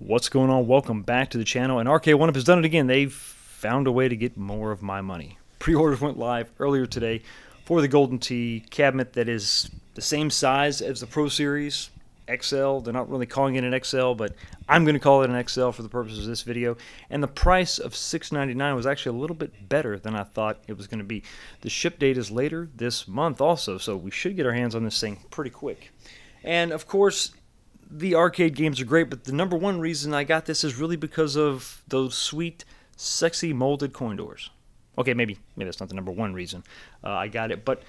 What's going on? Welcome back to the channel. And RK1UP has done it again. They've found a way to get more of my money. Pre-orders went live earlier today for the Golden Tee cabinet that is the same size as the Pro Series XL. They're not really calling it an XL, but I'm going to call it an XL for the purposes of this video. And the price of $6.99 was actually a little bit better than I thought it was going to be. The ship date is later this month also, so we should get our hands on this thing pretty quick. And of course, the arcade games are great, but the number one reason I got this is really because of those sweet, sexy molded coin doors. Okay, maybe that's not the number one reason I got it, but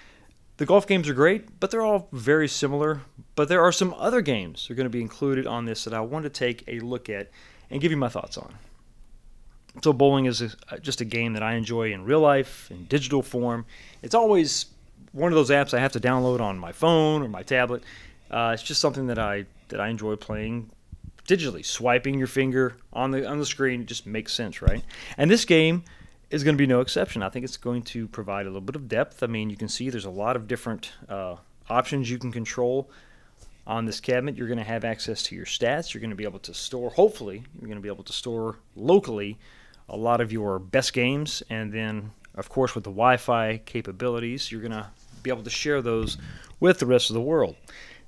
the golf games are great, but they're all very similar. But there are some other games that are going to be included on this that I want to take a look at and give you my thoughts on. So bowling is just a game that I enjoy in real life, in digital form. It's always one of those apps I have to download on my phone or my tablet. It's just something that I enjoy playing digitally. Swiping your finger on the screen just makes sense, right? And this game is going to be no exception. I think it's going to provide a little bit of depth. I mean, you can see there's a lot of different options you can control on this cabinet. You're going to have access to your stats. You're going to be able to store, hopefully, you're going to be able to store locally a lot of your best games. And then, of course, with the Wi-Fi capabilities, you're going to be able to share those with the rest of the world,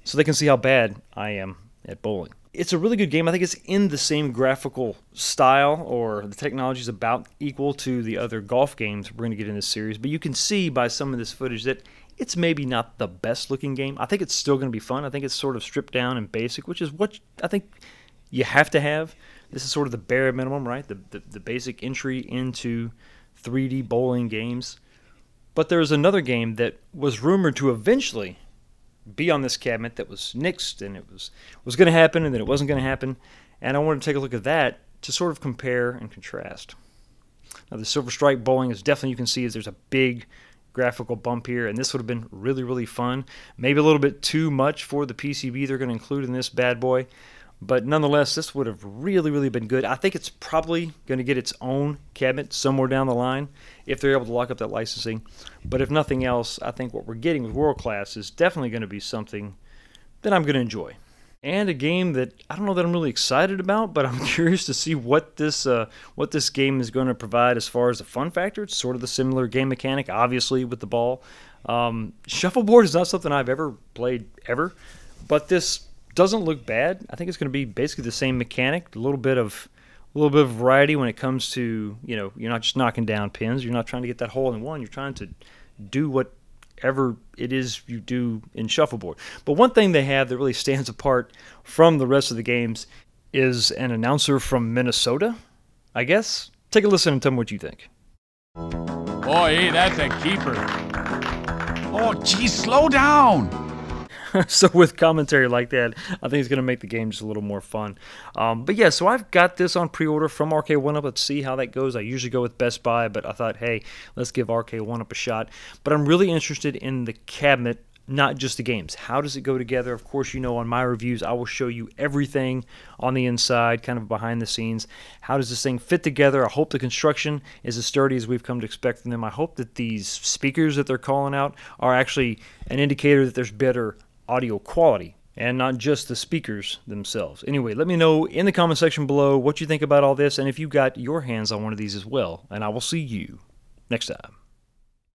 so they can see how bad I am at bowling. It's a really good game. I think it's in the same graphical style, or the technology is about equal to the other golf games we're going to get in this series. But you can see by some of this footage that it's maybe not the best looking game. I think it's still going to be fun. I think it's sort of stripped down and basic, which is what I think you have to have. This is sort of the bare minimum, right? The basic entry into 3D bowling games. But there's another game that was rumored to eventually be on this cabinet that was nixed, and it was going to happen, and then it wasn't going to happen. And I wanted to take a look at that to sort of compare and contrast. Now, the Silver Strike bowling is definitely, you can see, there's a big graphical bump here, and this would have been really, really fun. Maybe a little bit too much for the PCB they're going to include in this bad boy. But nonetheless, this would have really, really been good. I think it's probably going to get its own cabinet somewhere down the line if they're able to lock up that licensing. But if nothing else, I think what we're getting with World Class is definitely going to be something that I'm going to enjoy. And a game that I don't know that I'm really excited about, but I'm curious to see what this game is going to provide as far as the fun factor. It's sort of the similar game mechanic, obviously, with the ball. Shuffleboard is not something I've ever played ever, but this doesn't look bad. I think it's going to be basically the same mechanic, a little bit of variety when it comes to, you're not just knocking down pins. You're not trying to get that hole in one. You're trying to do whatever it is you do in shuffleboard. But one thing they have that really stands apart from the rest of the games is an announcer from Minnesota, I guess. Take a listen and tell me what you think. Boy, hey, that's a keeper. Oh, geez, slow down. So with commentary like that, I think it's going to make the game just a little more fun. But yeah, so I've got this on pre-order from RK1UP. Let's see how that goes. I usually go with Best Buy, but I thought, hey, let's give RK1UP a shot. But I'm really interested in the cabinet, not just the games. How does it go together? Of course, on my reviews, I will show you everything on the inside, kind of behind the scenes. How does this thing fit together? I hope the construction is as sturdy as we've come to expect from them. I hope that these speakers that they're calling out are actually an indicator that there's better audio quality and not just the speakers themselves. Anyway, let me know in the comment section below what you think about all this, and if you got your hands on one of these as well, and I will see you next time.